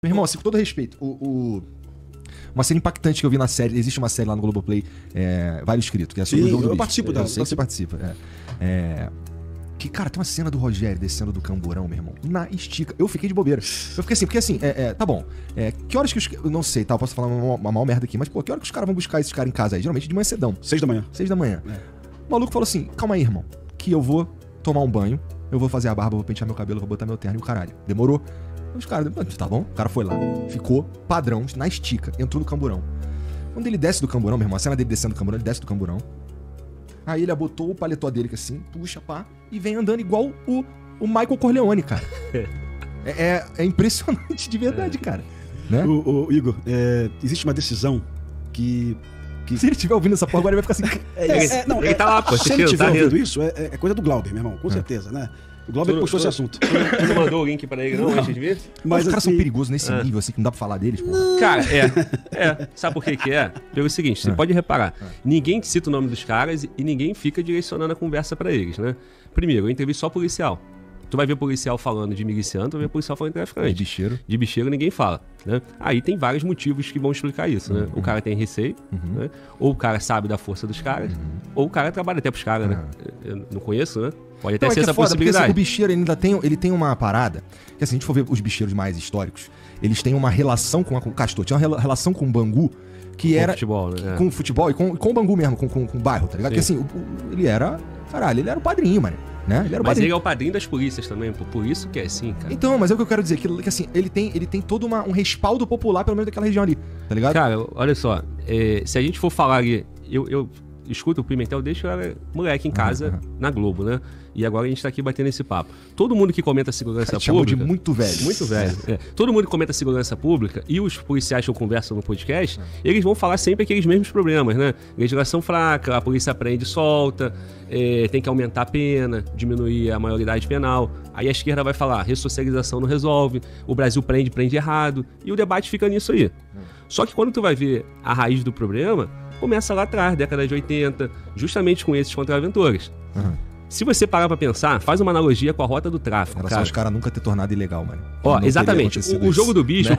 Meu irmão, assim, com todo respeito, uma cena impactante que eu vi na série, existe uma série lá no Globoplay, Vale Escrito, que é sobre o jogo do bicho. Participo dela. Eu sei que você participa. Que, cara, tem uma cena do Rogério descendo do camburão, meu irmão, na estica. Eu fiquei de bobeira. Eu fiquei assim, porque assim, tá bom. Que horas que os... Eu não sei, tá? Eu posso falar uma mal merda aqui, mas, pô, que hora que os caras vão buscar esses caras em casa aí? Geralmente de manhã cedão. 6 da manhã. 6 da manhã. O maluco falou assim, calma aí, irmão, que eu vou tomar um banho, eu vou fazer a barba, vou pentear meu cabelo, vou botar meu terno e o caralho. Demorou? Os caras, tá bom? O cara foi lá, ficou padrão, na estica, entrou no camburão. Quando ele desce do camburão, meu irmão, a cena dele descendo do camburão, ele desce do camburão. Aí ele abotou o paletó dele assim, puxa, pá, e vem andando igual o Michael Corleone, cara. É impressionante de verdade, cara. Né? O Igor, existe uma decisão que... Se ele estiver ouvindo essa porra agora, ele vai ficar assim... Ele tá lá, pô. Se ele estiver ouvindo isso, é coisa do Glauber, meu irmão, com certeza, né? O Glauber puxou esse assunto. Você mandou o link pra ele, não, antes de vir? Mas os caras são perigosos nesse nível, assim, que não dá pra falar deles, pô. Cara, sabe por que é? Pelo seguinte, você pode reparar, ninguém cita o nome dos caras e ninguém fica direcionando a conversa pra eles, né? Primeiro, eu entrevisto só policial. Tu vai ver policial falando de miliciano, tu vai ver policial falando de traficante. De bicheiro. De bicheiro ninguém fala, né? Aí tem vários motivos que vão explicar isso, né? O cara tem receio, né? Ou o cara sabe da força dos caras, ou o cara trabalha até pros caras, né? Eu não conheço, né? Pode até ser essa possibilidade. Porque, assim, o bicheiro ele tem uma parada, que assim, se a gente for ver os bicheiros mais históricos, eles têm uma relação com o Castor, tinha uma relação com o Bangu, que era... Futebol, né? Com o futebol e com o Bangu mesmo, com o bairro, tá ligado? Sim. Porque assim, ele era... Caralho, ele era o padrinho, mano. Né? Mas ele é o padrinho das polícias também, por isso que é assim, cara. Então, mas é o que eu quero dizer, que assim, ele tem todo um respaldo popular, pelo menos daquela região ali, tá ligado? Cara, olha só, se a gente for falar ali, eu escuto o Pimentel desde que eu era moleque em casa, na Globo, né? E agora a gente tá aqui batendo esse papo. Todo mundo que comenta segurança pública... Chamou de muito velho. Muito velho. Todo mundo que comenta segurança pública e os policiais que eu converso no podcast, eles vão falar sempre aqueles mesmos problemas, né? Legislação fraca, a polícia prende e solta, tem que aumentar a pena, diminuir a maioridade penal. Aí a esquerda vai falar, ressocialização não resolve, o Brasil prende errado. E o debate fica nisso aí. Só que quando tu vai ver a raiz do problema, começa lá atrás, década de 80, justamente com esses contraventores. Se você parar pra pensar, faz uma analogia com a rota do tráfico. Era só os caras nunca ter tornado ilegal, mano. Ó, exatamente. O jogo do bicho, né?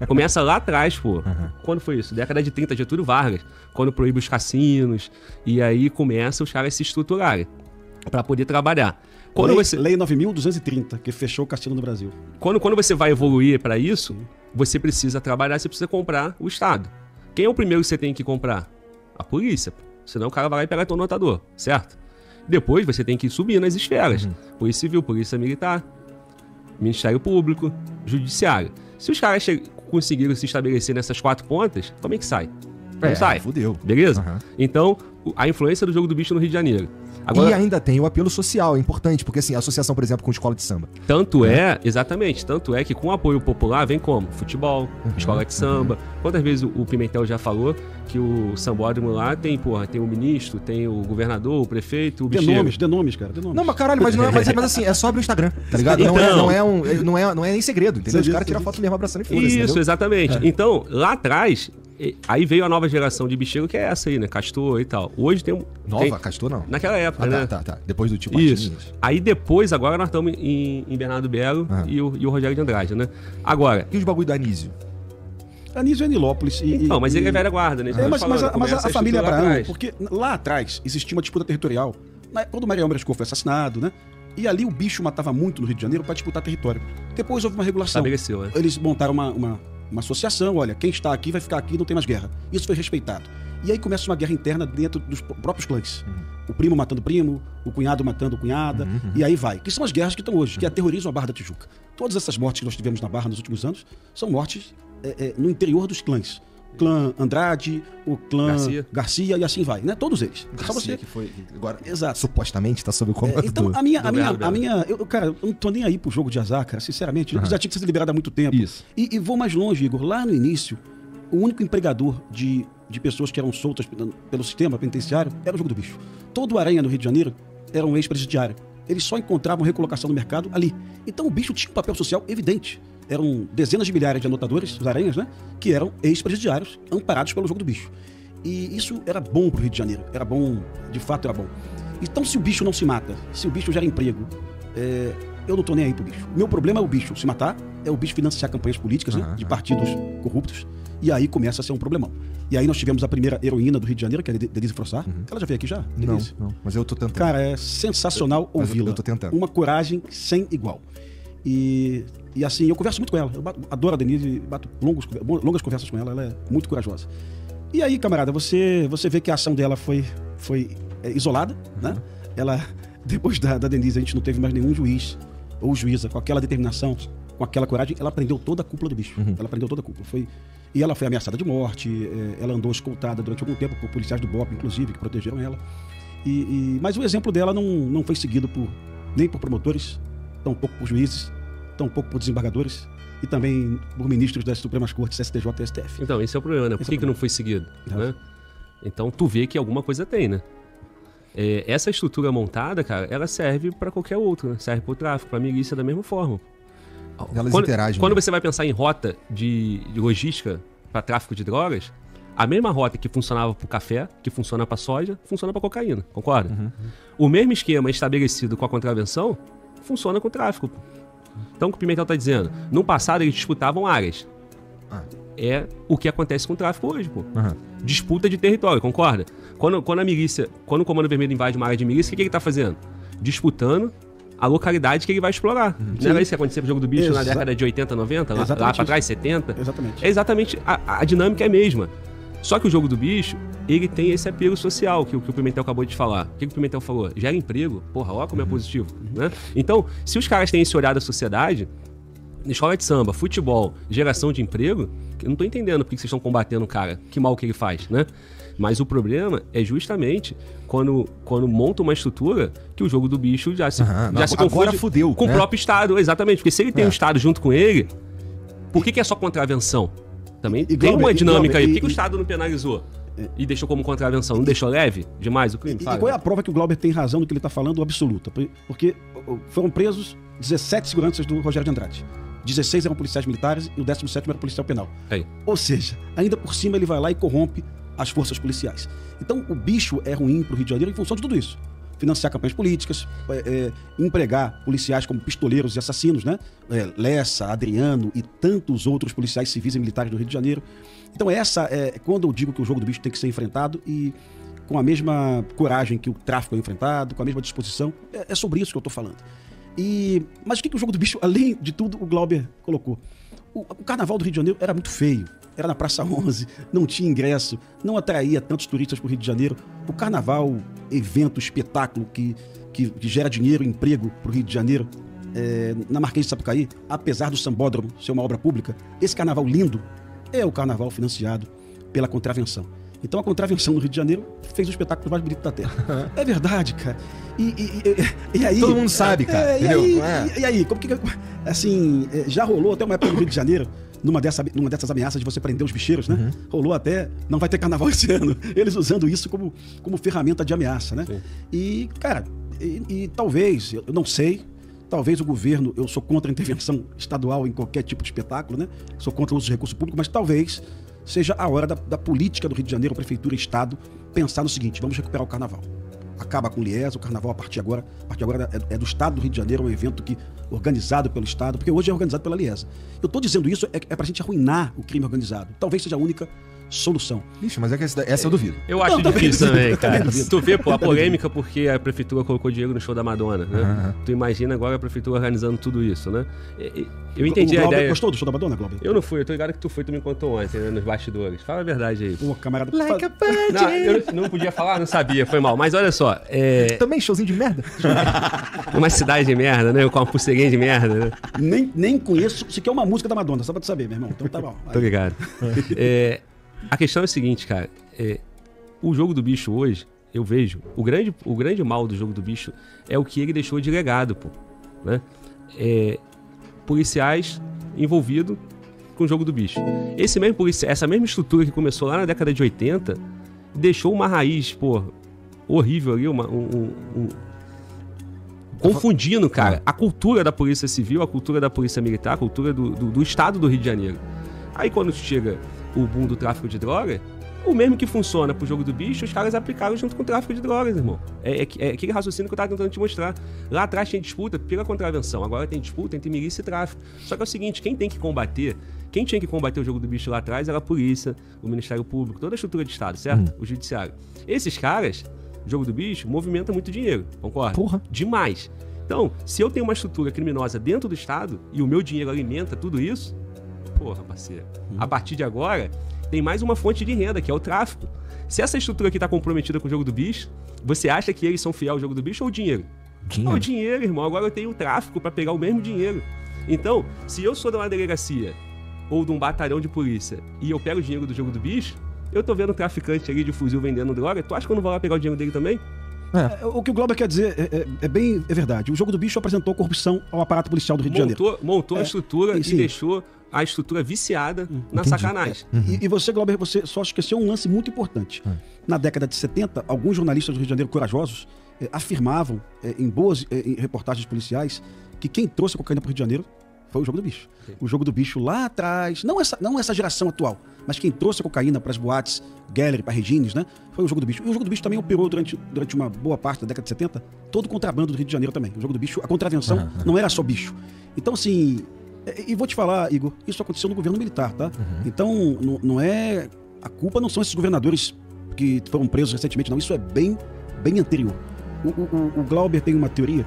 começa lá atrás, pô. Quando foi isso? Década de 30, Getúlio Vargas. Quando proíbe os cassinos. E aí começa os caras se estruturarem pra poder trabalhar. Lei 9.230, que fechou o cassino no Brasil. Quando você vai evoluir pra isso, você precisa trabalhar, você precisa comprar o Estado. Quem é o primeiro que você tem que comprar? A polícia. Senão o cara vai lá e pega teu notador, certo? Depois você tem que subir nas esferas. Polícia Civil, Polícia Militar, Ministério Público, Judiciário. Se os caras conseguiram se estabelecer nessas 4 pontas, como é que sai? Não sai. Fudeu. Beleza? Então, a influência do jogo do bicho no Rio de Janeiro. Agora... E ainda tem o apelo social, é importante, porque assim, a associação, por exemplo, com escola de samba. Exatamente, tanto é que com apoio popular vem como? Futebol, escola de samba. Quantas vezes o Pimentel já falou que o sambódromo lá tem o ministro, tem o governador, o prefeito, o bicheiro. Dê nomes, cara. Não, mas caralho, mas assim, é só abrir o Instagram, tá ligado? Então, não é nem segredo, entendeu? Os caras tiram foto mesmo abraçando e foda-se, isso, entendeu? Exatamente. Então, lá atrás... Aí veio a nova geração de bicheiro, que é essa aí, né? Castor e tal. Hoje tem Castor não. Naquela época, né? Tá. Depois do tipo Isso. Aí depois, agora nós estamos em Bernardo Belo e o Rogério de Andrade, né? Agora... E os bagulho do Anísio? Anísio é Nilópolis. Mas ele é velha guarda, né? Mas a família Abraão, porque lá atrás existia uma disputa territorial. Quando o Mariano Brascov foi assassinado, né? E ali o bicho matava muito no Rio de Janeiro para disputar território. Depois houve uma regulação. Estabeleceu, né? Eles montaram uma associação, olha, quem está aqui vai ficar aqui, não tem mais guerra. Isso foi respeitado. E aí começa uma guerra interna dentro dos próprios clãs. O primo matando o primo, o cunhado matando a cunhada, e aí vai. Que são as guerras que estão hoje, que aterrorizam a Barra da Tijuca. Todas essas mortes que nós tivemos na Barra nos últimos anos são mortes no interior dos clãs. Clã Andrade, o clã Garcia e assim vai, né? Todos eles. Garcia, só você... que foi agora, exato. Supostamente está sob o comando então, eu não tô nem aí pro jogo de azar, cara, sinceramente. Já tinha que ser liberado há muito tempo. Isso. E vou mais longe, Igor. Lá no início, o único empregador de pessoas que eram soltas pelo sistema penitenciário era o jogo do bicho. Todo o Aranha no Rio de Janeiro era um ex-presidiário. Eles só encontravam recolocação no mercado ali. Então o bicho tinha um papel social evidente. Eram dezenas de milhares de anotadores, os aranhas, né? Que eram ex-presidiários, amparados pelo jogo do bicho. E isso era bom pro Rio de Janeiro. Era bom, de fato era bom. Então se o bicho não se mata, se o bicho gera emprego, eu não tô nem aí pro bicho. Meu problema é o bicho se matar, é o bicho financiar campanhas políticas, né, de partidos corruptos, e aí começa a ser um problemão. E aí nós tivemos a primeira heroína do Rio de Janeiro, que é a Denise Frossard. Ela já veio aqui já? Denise? Não, mas eu tô tentando. Cara, é sensacional ouvi-la. Eu tô tentando. Uma coragem sem igual. E assim, eu converso muito com ela. Eu adoro a Denise, bato longas conversas com ela. Ela é muito corajosa. E aí, camarada, você vê que a ação dela foi isolada, né? Ela, depois da Denise, a gente não teve mais nenhum juiz ou juíza com aquela determinação, com aquela coragem. Ela prendeu toda a cúpula do bicho. Ela prendeu toda a cúpula. E ela foi ameaçada de morte. Ela andou escoltada durante algum tempo por policiais do BOP, inclusive, que protegeram ela. Mas o exemplo dela não foi seguido nem por promotores, tampouco por juízes, tampouco por desembargadores e também por ministros das Supremas Cortes, STJ e STF. Então, esse é o problema, né? Por que não foi seguido? Né? Então, tu vê que alguma coisa tem, né? Essa estrutura montada, cara, ela serve pra qualquer outro, né? Serve pro tráfico, pra milícia da mesma forma. Elas interagem. Quando você vai pensar em rota de logística para tráfico de drogas, a mesma rota que funcionava para o café, que funciona para soja, funciona para cocaína, concorda? O mesmo esquema estabelecido com a contravenção funciona com o tráfico. Então, o que o Pimentel está dizendo, no passado eles disputavam áreas. É o que acontece com o tráfico hoje, pô. Disputa de território, concorda? Quando a milícia, quando o Comando Vermelho invade uma área de milícia, o que ele está fazendo? Disputando a localidade que ele vai explorar. Não era isso que acontecia no Jogo do Bicho na década de 80, 90, lá para trás, 70? Exatamente. É exatamente, a dinâmica é a mesma. Só que o Jogo do Bicho, ele tem esse apelo social que o Pimentel acabou de falar. O que o Pimentel falou? Gera emprego. Porra, olha como é positivo. Né? Então, se os caras têm esse olhar da sociedade, escola de samba, futebol, geração de emprego, eu não tô entendendo por que vocês estão combatendo o cara. Que mal que ele faz, né? Mas o problema é justamente quando monta uma estrutura que o Jogo do Bicho já se confunde fudeu, com o próprio Estado. Exatamente, porque se ele tem um Estado junto com ele, por que é só contravenção? Também tem uma dinâmica aí. Por que o Estado não penalizou? E deixou como contravenção? Não deixou leve demais o crime? E qual é a prova que o Glauber tem razão do que ele está falando? Absoluta. Porque foram presos 17 seguranças do Rogério de Andrade. 16 eram policiais militares e o 17º era policial penal. Ou seja, ainda por cima ele vai lá e corrompe as forças policiais. Então o bicho é ruim para o Rio de Janeiro em função de tudo isso. Financiar campanhas políticas, empregar policiais como pistoleiros e assassinos, né? Lessa, Adriano e tantos outros policiais civis e militares do Rio de Janeiro. Então quando eu digo que o Jogo do Bicho tem que ser enfrentado e com a mesma coragem que o tráfico é enfrentado, com a mesma disposição, é sobre isso que eu estou falando. Mas o que o Jogo do Bicho, além de tudo, o Glauber colocou? O carnaval do Rio de Janeiro era muito feio. Era na Praça 11, não tinha ingresso, não atraía tantos turistas para o Rio de Janeiro. O carnaval, evento, espetáculo que gera dinheiro e emprego para o Rio de Janeiro, na Marquês de Sapucaí, apesar do Sambódromo ser uma obra pública, esse carnaval lindo é o carnaval financiado pela contravenção. Então a contravenção no Rio de Janeiro fez o espetáculo mais bonito da Terra. É verdade, cara. E aí... Todo mundo sabe, cara. E aí, como que... Assim, já rolou até uma época no Rio de Janeiro, numa dessas ameaças de você prender os bicheiros, né? Rolou até, não vai ter carnaval esse ano. Eles usando isso como ferramenta de ameaça, né? Sim. E, cara, talvez, eu não sei, talvez o governo, eu sou contra a intervenção estadual em qualquer tipo de espetáculo, né? Sou contra o uso de recurso público, mas talvez seja a hora da política do Rio de Janeiro, prefeitura e estado, pensar no seguinte: vamos recuperar o carnaval. Acaba com o Lies, o carnaval a partir de agora é do estado do Rio de Janeiro, é um evento organizado pelo estado, porque hoje é organizado pela Lies. Eu estou dizendo isso pra gente arruinar o crime organizado. Talvez seja a única solução. Ixi, mas essa eu duvido. Eu acho difícil também, cara. Tu vê, pô, a polêmica porque a prefeitura colocou dinheiro no show da Madonna, né? Tu imagina agora a prefeitura organizando tudo isso, né? Eu entendi a ideia. Gostou do show da Madonna, Glauber? Eu não fui, eu tô ligado que tu foi, tu me contou ontem, né, nos bastidores. Fala a verdade aí. Pô, camarada... Like a não, eu não podia falar, não sabia, foi mal. Mas olha só, Também showzinho de merda? Uma cidade de merda, né? Com uma pulseirinha de merda, né? Nem conheço, se quer uma música da Madonna, só pra tu saber, meu irmão. Então tá bom. Tô ligado. A questão é a seguinte, cara. O Jogo do Bicho hoje, eu vejo, o grande mal do Jogo do Bicho é o que ele deixou de legado, pô. Né? Policiais envolvidos com o Jogo do Bicho. Essa mesma estrutura que começou lá na década de 80 deixou uma raiz, pô, horrível ali, confundindo, cara, a cultura da Polícia Civil, a cultura da Polícia Militar, a cultura do Estado do Rio de Janeiro. Aí quando chega o boom do tráfico de droga, O mesmo que funciona pro jogo do bicho, os caras aplicaram junto com o tráfico de drogas, irmão. É aquele raciocínio que eu tava tentando te mostrar. Lá atrás tinha disputa pela contravenção, agora tem disputa entre milícia e tráfico. Só que é o seguinte, quem tinha que combater o jogo do bicho lá atrás era a polícia, o Ministério Público, toda a estrutura de Estado, certo? O judiciário. Esses caras, jogo do bicho, movimenta muito dinheiro, concorda? Porra. Demais. Então, se eu tenho uma estrutura criminosa dentro do Estado e o meu dinheiro alimenta tudo isso, porra, parceiro, a partir de agora, tem mais uma fonte de renda, que é o tráfico. Se essa estrutura aqui tá comprometida com o jogo do bicho, você acha que eles são fiéis ao jogo do bicho ou o dinheiro? Dinheiro. O dinheiro, irmão. Agora eu tenho o tráfico pra pegar o mesmo dinheiro. Então, se eu sou de uma delegacia ou de um batalhão de polícia e eu pego o dinheiro do jogo do bicho, eu tô vendo um traficante ali de fuzil vendendo droga, tu acha que eu não vou lá pegar o dinheiro dele também? O que o Glauber quer dizer é verdade. O jogo do bicho apresentou corrupção ao aparato policial do Rio de Janeiro. Montou a estrutura e deixou a estrutura viciada na sacanagem. E você, Glauber, você só esqueceu um lance muito importante. Na década de 70, alguns jornalistas do Rio de Janeiro corajosos afirmavam em reportagens policiais que quem trouxe a cocaína para o Rio de Janeiro foi o jogo do bicho. Sim. O jogo do bicho lá atrás, não essa geração atual, mas quem trouxe a cocaína para as boates Gallery, para Regines, né, foi o jogo do bicho. E o jogo do bicho também operou durante uma boa parte da década de 70 todo o contrabando do Rio de Janeiro também. O jogo do bicho, a contravenção não era só bicho. Então, assim, e vou te falar, Igor, isso aconteceu no governo militar, tá? Então, não é... A culpa não são esses governadores que foram presos recentemente, não. Isso é bem anterior. O Glauber tem uma teoria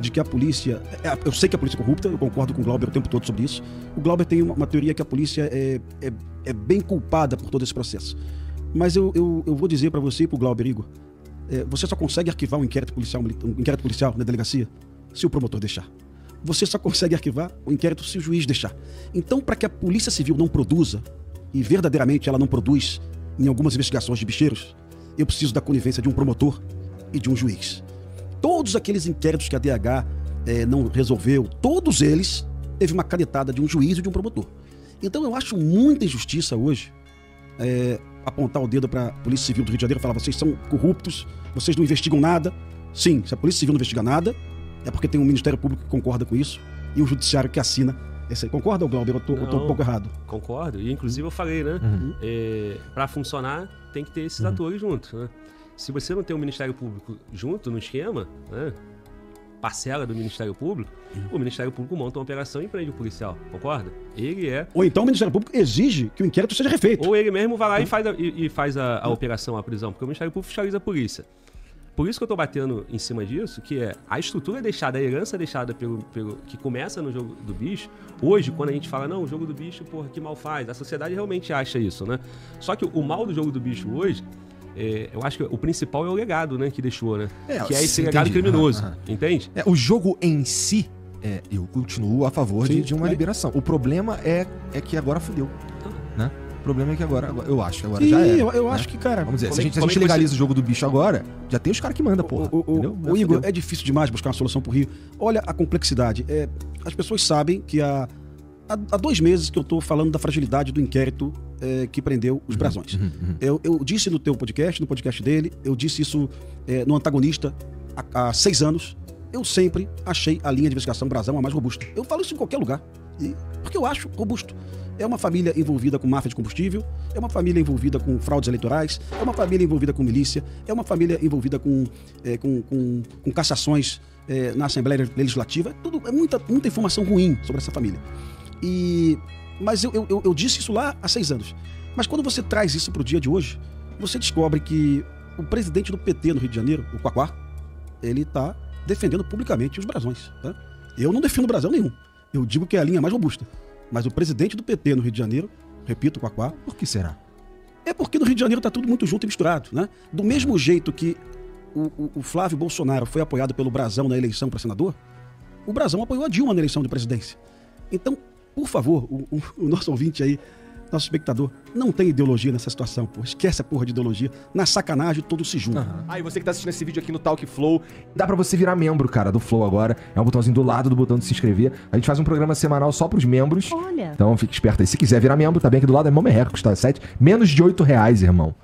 de que a polícia... Eu sei que a polícia é corrupta, eu concordo com o Glauber o tempo todo sobre isso. O Glauber tem uma teoria que a polícia é bem culpada por todo esse processo. Mas eu vou dizer para você e pro Glauber, Igor, você só consegue arquivar um inquérito policial na delegacia se o promotor deixar. Você só consegue arquivar o inquérito se o juiz deixar. Então, para que a Polícia Civil não produza, e verdadeiramente ela não produz em algumas investigações de bicheiros, eu preciso da conivência de um promotor e de um juiz. Todos aqueles inquéritos que a DH não resolveu, todos eles teve uma canetada de um juiz e de um promotor. Então eu acho muita injustiça hoje apontar o dedo para a Polícia Civil do Rio de Janeiro e falar: vocês são corruptos, vocês não investigam nada. Sim, se a Polícia Civil não investiga nada, é porque tem um Ministério Público que concorda com isso e um Judiciário que assina. Concorda, Glauber? Eu tô um pouco errado. Concordo. E inclusive eu falei, né? Para funcionar, tem que ter esses atores juntos, né? Se você não tem o Ministério Público junto no esquema, né, parcela do Ministério Público, o Ministério Público monta uma operação e prende o policial, concorda? Ou então o Ministério Público exige que o inquérito seja refeito. Ou ele mesmo vai lá e faz a operação, a prisão, porque o Ministério Público fiscaliza a polícia. Por isso que eu tô batendo em cima disso, que é a estrutura deixada, a herança deixada pelo que começa no jogo do bicho. Hoje, quando a gente fala, não, o jogo do bicho, porra, que mal faz, a sociedade realmente acha isso, né? Só que o mal do jogo do bicho hoje, eu acho que o principal é o legado, né, que deixou, né? Que é esse legado criminoso, entende? O jogo em si, eu continuo a favor de uma liberação. O problema é que agora fudeu, né? O problema é que agora eu acho que agora já era. Eu acho que, cara... Vamos dizer, se a gente legaliza o jogo do bicho agora, já tem os caras que mandam, porra. O Igor, é difícil demais buscar uma solução pro Rio. Olha a complexidade. As pessoas sabem que há 2 meses que eu tô falando da fragilidade do inquérito que prendeu os Brasões. Eu disse no teu podcast, no podcast dele, eu disse isso no Antagonista há 6 anos. Eu sempre achei a linha de investigação Brasão a mais robusta. Eu falo isso em qualquer lugar, porque eu acho robusto. É uma família envolvida com máfia de combustível, é uma família envolvida com fraudes eleitorais, é uma família envolvida com milícia, é uma família envolvida com cassações na Assembleia Legislativa. É muita informação ruim sobre essa família. Mas eu disse isso lá há 6 anos. Mas quando você traz isso para o dia de hoje, você descobre que o presidente do PT no Rio de Janeiro, o Quaquá, ele está defendendo publicamente os Brasões. Tá? Eu não defendo Brasão nenhum. Eu digo que é a linha mais robusta. Mas o presidente do PT no Rio de Janeiro, repito, o Quaquá... Por que será? É porque no Rio de Janeiro está tudo muito junto e misturado, né? Do mesmo jeito que o Flávio Bolsonaro foi apoiado pelo Brasão na eleição para senador, o Brasão apoiou a Dilma na eleição de presidência. Então, por favor, o nosso ouvinte aí, nosso espectador, não tem ideologia nessa situação, pô. Esquece a porra de ideologia. Na sacanagem, todos se juntam. E você que tá assistindo esse vídeo aqui no Talk Flow, dá pra você virar membro, cara, do Flow agora. É um botãozinho do lado do botão de se inscrever. A gente faz um programa semanal só pros membros. Olha. Então fique esperto aí. Se quiser virar membro, tá bem aqui do lado, é mó merreca, custa menos de R$8, irmão.